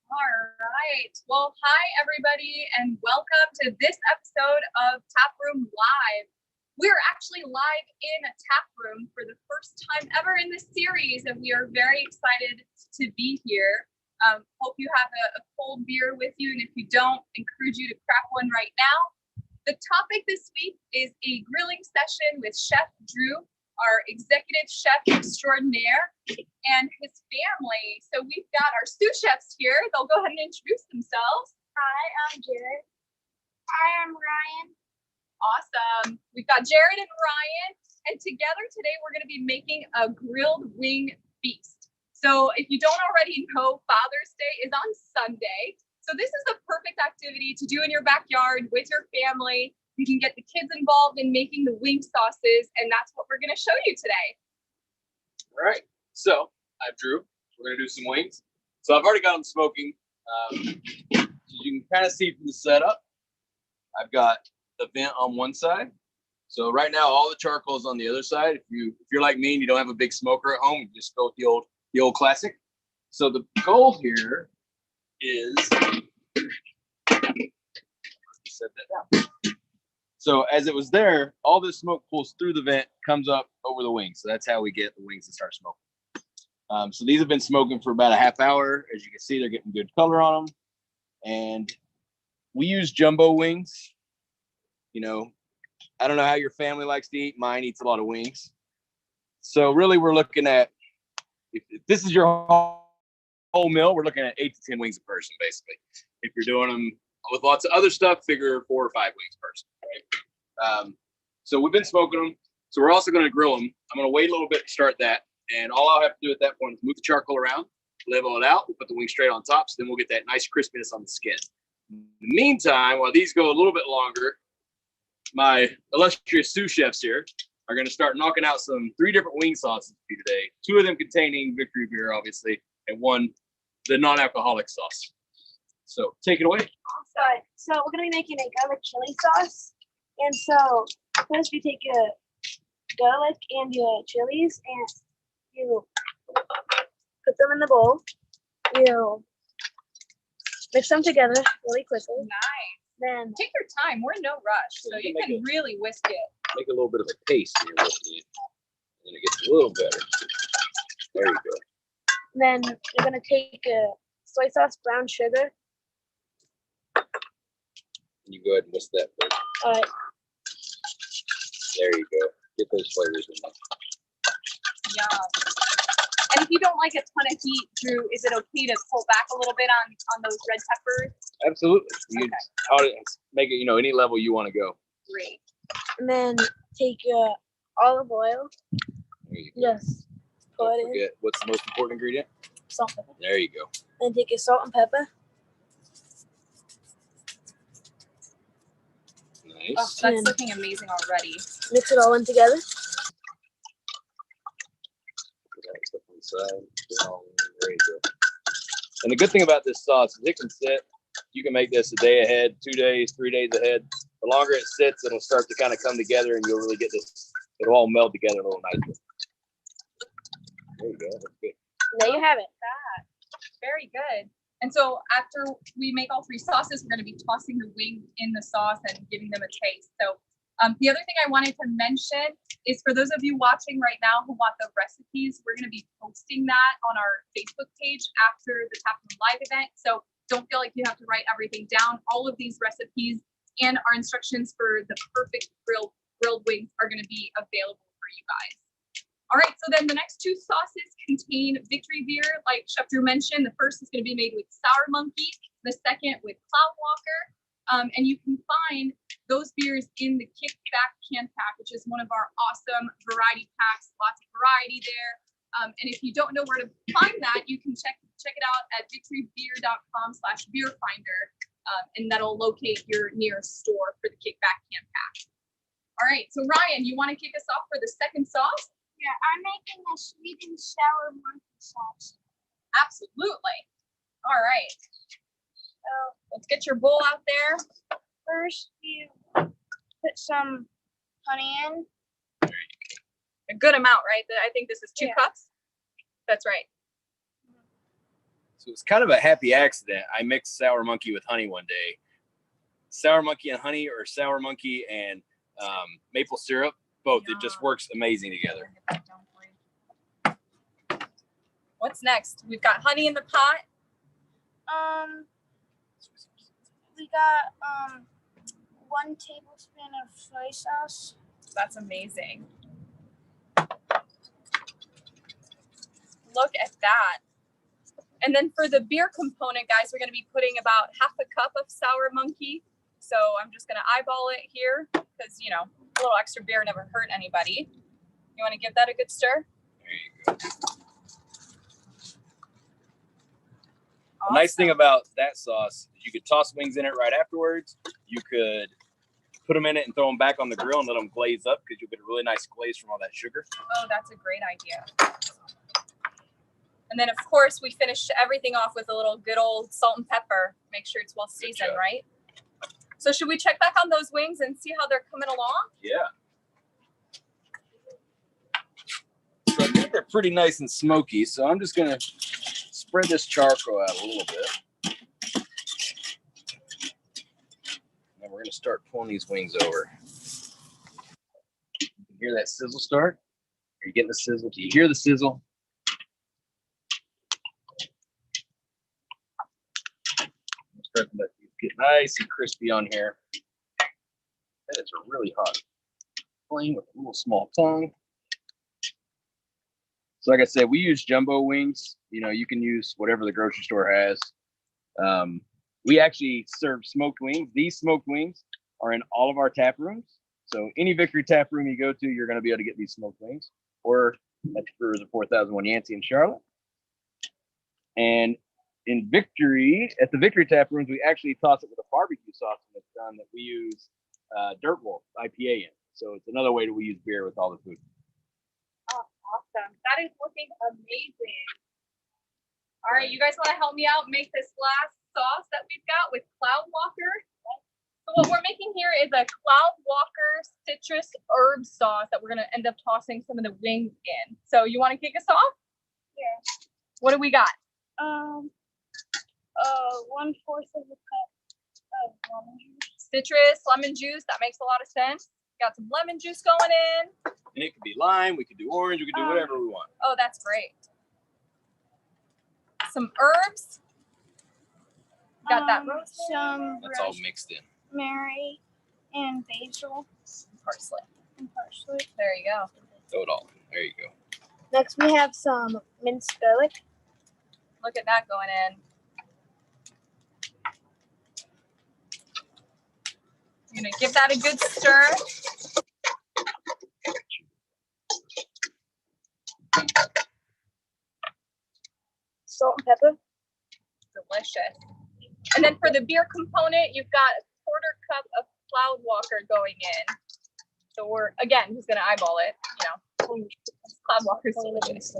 All right. Well, hi, everybody, and welcome to this episode of Taproom Live. We're actually live in a tap room for the first time ever in this series, and we are very excited to be here. Hope you have a cold beer with you, and if you don't, encourage you to crack one right now. The topic this week is a grilling session with Chef Drew, our executive chef extraordinaire, and his family. So we've got our sous chefs here. They'll go ahead and introduce themselves. Hi, I'm Jared. Hi, I'm Ryan. Awesome. We've got Jared and Ryan, and together today we're going to be making a grilled wing feast. So if you don't already know, Father's Day is on Sunday. So this is the perfect activity to do in your backyard with your family. You can get the kids involved in making the wing sauces, and that's what we're going to show you today. All right, so I'm Drew. We're going to do some wings. So I've already got them smoking. You can kind of see from the setup, I've got the vent on one side. So right now, all the charcoal is on the other side. If you're like me and you don't have a big smoker at home, you just go with the old classic. So the goal here is set that down. So as it was there, all this smoke pulls through the vent, comes up over the wings. So that's how we get the wings to start smoking. So these have been smoking for about a half hour. As you can see, they're getting good color on them. And we use jumbo wings. You know, I don't know how your family likes to eat. Mine eats a lot of wings. So really we're looking at, if this is your whole meal, we're looking at 8 to 10 wings a person, basically. If you're doing them with lots of other stuff, figure 4 or 5 wings per person, right? So we've been smoking them. So we're also going to grill them. I'm going to wait a little bit to start that. And all I'll have to do at that point is move the charcoal around, level it out, we'll put the wing straight on top, so then we'll get that nice crispiness on the skin. In the meantime, while these go a little bit longer, my illustrious sous chefs here are going to start knocking out 3 different wing sauces for you today. 2 of them containing Victory beer, obviously, and 1, the non-alcoholic sauce. So take it away. Alright, so we're gonna be making a garlic chili sauce. And so first we take your garlic and your chilies and you put them in the bowl. You mix them together really quickly. Nice. Then Take your time. We're in no rush, so you can really whisk it. Make a little bit of a paste here, and then it gets a little better. There you go. then you're gonna take soy sauce, brown sugar. You go ahead and whisk that first. Alright. There you go. Get those flavors in there. Yum. And if you don't like a ton of heat, Drew, is it okay to pull back a little bit on those red peppers? Absolutely. You Okay. make it, any level you want to go. Great. And then take your olive oil. There you go. Just put Don't it in. forget, what's the most important ingredient? Salt and pepper. There you go. Then take your salt and pepper. Oh, Nice. that's looking amazing already. Mix it all in together. Put that stuff on the side. There you go. And the good thing about this sauce is it can sit. You can make this a day ahead, 2 days, 3 days ahead. The longer it sits, it'll start to kind of come together, and you'll really get this. It'll all meld together a little nicely. There you go. That's good. There you have it. Very good. And so after we make all 3 sauces, we're going to be tossing the wing in the sauce and giving them a taste. So the other thing I wanted to mention is for those of you watching right now who want the recipes, we're going to be posting that on our Facebook page after the Taproom Live event. So don't feel like you have to write everything down. All of these recipes and our instructions for the perfect grilled wings are going to be available for you guys. All right, so then the next 2 sauces contain Victory beer, like Chef Drew mentioned. The first is going to be made with Sour Monkey, the second with Cloudwalker. And you can find those beers in the Kickback Can Pack, which is one of our awesome variety packs, lots of variety there. And if you don't know where to find that, you can check it out at victorybeer.com/beerfinder, and that'll locate your nearest store for the Kickback Can Pack. All right, so Ryan, you want to kick us off for the second sauce? Yeah, I'm making a sweet and sour monkey sauce. Absolutely. All right. So let's get your bowl out there. First, you put some honey in. A good amount, right? I think this is 2 Yeah. cups. That's right. So it's kind of a happy accident. I mixed sour monkey with honey one day. Sour monkey and honey, or sour monkey and maple syrup, both. It just works amazing together. What's next? We've got honey in the pot. We got 1 tablespoon of soy sauce. That's amazing. Look at that. And then for the beer component, guys, we're going to be putting about half a cup of sour monkey. So I'm just going to eyeball it here because, you know, a little extra beer never hurt anybody. You want to give that a good stir? There you go. The nice thing about that sauce is you could toss wings in it right afterwards. You could put them in it and throw them back on the grill and let them glaze up because you'll get a really nice glaze from all that sugar. Oh, that's a great idea. And then, of course, we finish everything off with a little good old salt and pepper. Make sure it's well seasoned, right? So should we check back on those wings and see how they're coming along? Yeah. So I think they're pretty nice and smoky. So I'm just going to spread this charcoal out a little bit. And we're going to start pulling these wings over. You can hear that sizzle start? Are you getting the sizzle? Do you hear the sizzle? Start to let these get nice and crispy on here. That is a really hot flame with a little small tongue. So like I said, we use jumbo wings. You know, you can use whatever the grocery store has. We actually serve smoked wings. These smoked wings are in all of our tap rooms. So any Victory tap room you go to, you're going to be able to get these smoked wings. Or at the Brewers of 4001 Yancey in Charlotte. And in Victory, at the Victory tap rooms, we actually toss it with a barbecue sauce when it's done that we use Dirt Wolf IPA in. So it's another way that we use beer with all the food. Oh, awesome. That is looking amazing. All right, you guys want to help me out make this last sauce that we've got with Cloud Walker? So what we're making here is a Cloud Walker citrus herb sauce that we're going to end up tossing some of the wings in. So you want to kick us off? Yeah. What do we got? 1/4 of a cup of lemon juice. Citrus, lemon juice. That makes a lot of sense. Got some lemon juice going in. And it could be lime, we could do orange, we could do whatever we want. Oh, that's great. Some herbs. Got that rosemary. Some That's all mixed in. rosemary and basil Parsley. and parsley. There you go. Throw it all in. There you go. Next, we have some minced garlic. Look at that going in. You're going to give that a good stir. Salt and pepper. Delicious. And then for the beer component, you've got a 1/4 cup of Cloud Walker going in. So we're, again, who's going to eyeball it? You know, Cloud Walker's delicious.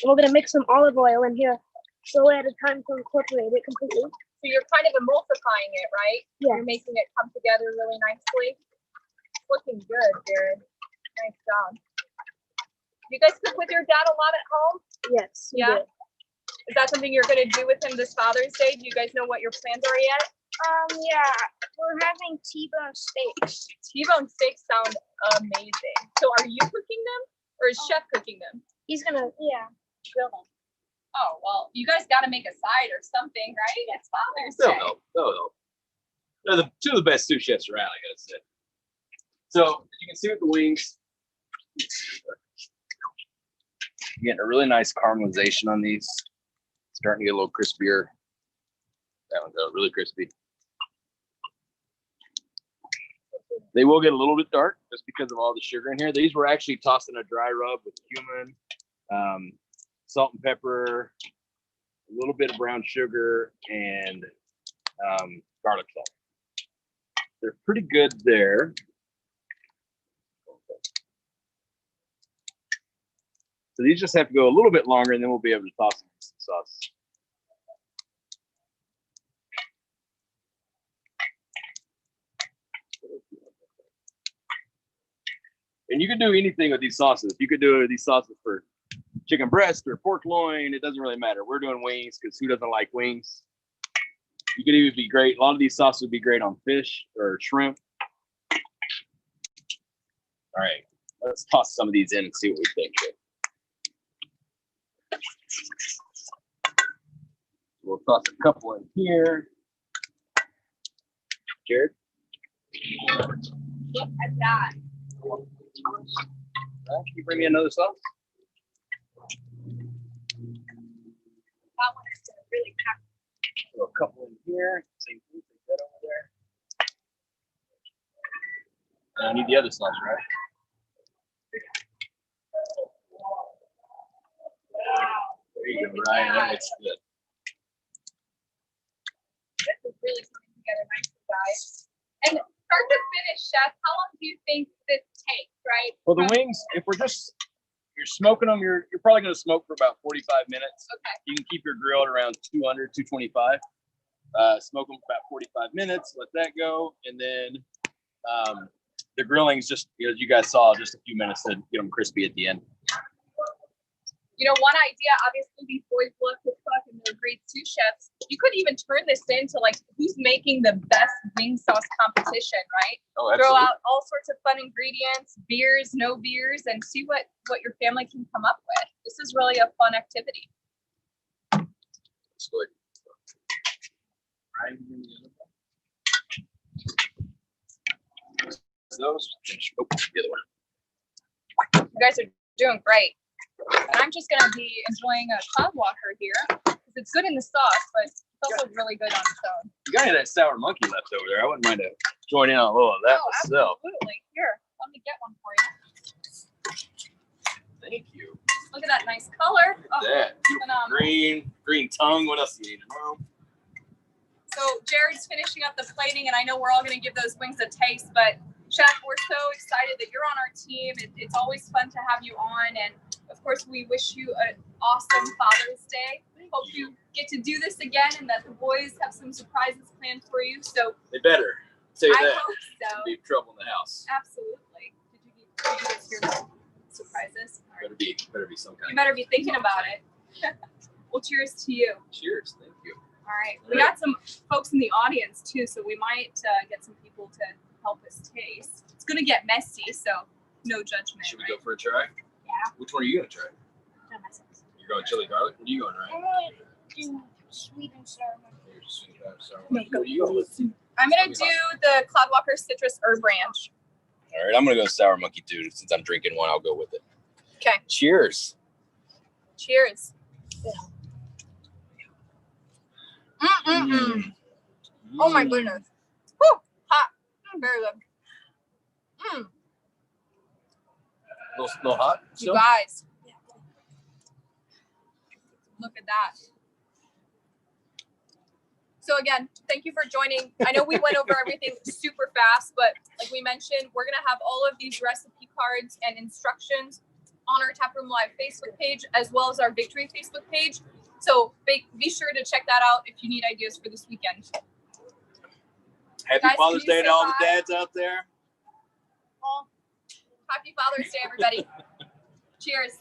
We're gonna mix some olive oil in here, so at a time to incorporate it completely. So you're kind of emulsifying it, right? Yeah. You're making it come together really nicely. It's looking good, Jared. Nice job. You guys cook with your dad a lot at home? Yes. we Yeah. do. Is that something you're going to do with him this Father's Day? Do you guys know what your plans are yet? Yeah, we're having T-bone steaks. T-bone steaks sound amazing. So are you cooking them or is Chef cooking them? He's gonna, grill them. Oh, well, you guys got to make a side or something, right? It's Father's They'll Day. help. They'll help. They're the two of the best sous chefs around, I gotta say. So as you can see with the wings, you're getting a really nice caramelization on these. Starting to get a little crispier. That one's really crispy. They will get a little bit dark just because of all the sugar in here. These were actually tossed in a dry rub with cumin, salt and pepper, a little bit of brown sugar, and garlic salt. They're pretty good there. So these just have to go a little bit longer, and then we'll be able to toss them in some sauce. And you can do anything with these sauces. You could do these sauces for chicken breast or pork loin. It doesn't really matter. We're doing wings because who doesn't like wings? You could even be great. A lot of these sauces would be great on fish or shrimp. All right, let's toss some of these in and see what we think. We'll toss a couple in here. Jared? Look at that. Can you bring me another sauce? That one is gonna really pack. Throw a couple in here. Same thing, take that over there. I need the other sauce, right? There you go, Brian. That looks good. This is really coming together nicely, guys. And start to finish, chef, how long do you think this takes, right? Well, the wings, if you're smoking them, you're probably going to smoke for about 45 minutes. Okay. You can keep your grill at around 200, 225. Smoke them for about 45 minutes, let that go. And then the grilling is just, as you guys saw, just a few minutes to get them crispy at the end. You know, one idea, obviously these boys love to cook and they're great sous chefs. You could even turn this into like who's making the best wing sauce competition, right? Oh, Throw absolutely. out all sorts of fun ingredients, beers, no beers, and see what your family can come up with. This is really a fun activity. It's good. Right. Those. Oh, the other one. You guys are doing great. And I'm just gonna be enjoying a cloud walker here because it's good in the sauce, but it's also really good on its own. You got any of that sour monkey left over there? I wouldn't mind to join in on a little of that myself. Absolutely. Here, let me get one for you. Thank you. Look at that nice color. Look at that. Phenomenal. Green tongue. What else do you need to know? So Jared's finishing up the plating, and I know we're all gonna give those wings a taste, but Chef, we're so excited that you're on our team. It's always fun to have you on, and of course, we wish you an awesome Father's Day. Hope you get to do this again, and that the boys have some surprises planned for you. So They better say I that. hope so. Be trouble in the house. Absolutely. Did you guys hear about surprises? All right. Better be some kind. You better be thinking about it. Well, cheers to you. Cheers. Thank you. All right. We got some folks in the audience too, so we might get some people to help us taste. It's gonna get messy, so no judgment. Should we right? go for a try? Yeah. Which one are you gonna try? You're going chili garlic. What are you going, right? I'm gonna do sweet and sour. You're just sweet and sour. No, What are you going with? I'm gonna do the Cloudwalker Citrus Herb Ranch. All right, I'm gonna go sour monkey too. Since I'm drinking one, I'll go with it. Okay. Cheers. Cheers. Mm-mm-mm. Oh my goodness. Woo! Hot. Very good. No hot. You guys. Look at that. So again, thank you for joining. I know we went over everything super fast, but like we mentioned, we're gonna have all of these recipe cards and instructions on our Taproom Live Facebook page, as well as our Victory Facebook page. So be sure to check that out if you need ideas for this weekend. Happy Guys, Father's can you Day to say all the bye? dads out there. Happy Father's Day, everybody. Cheers.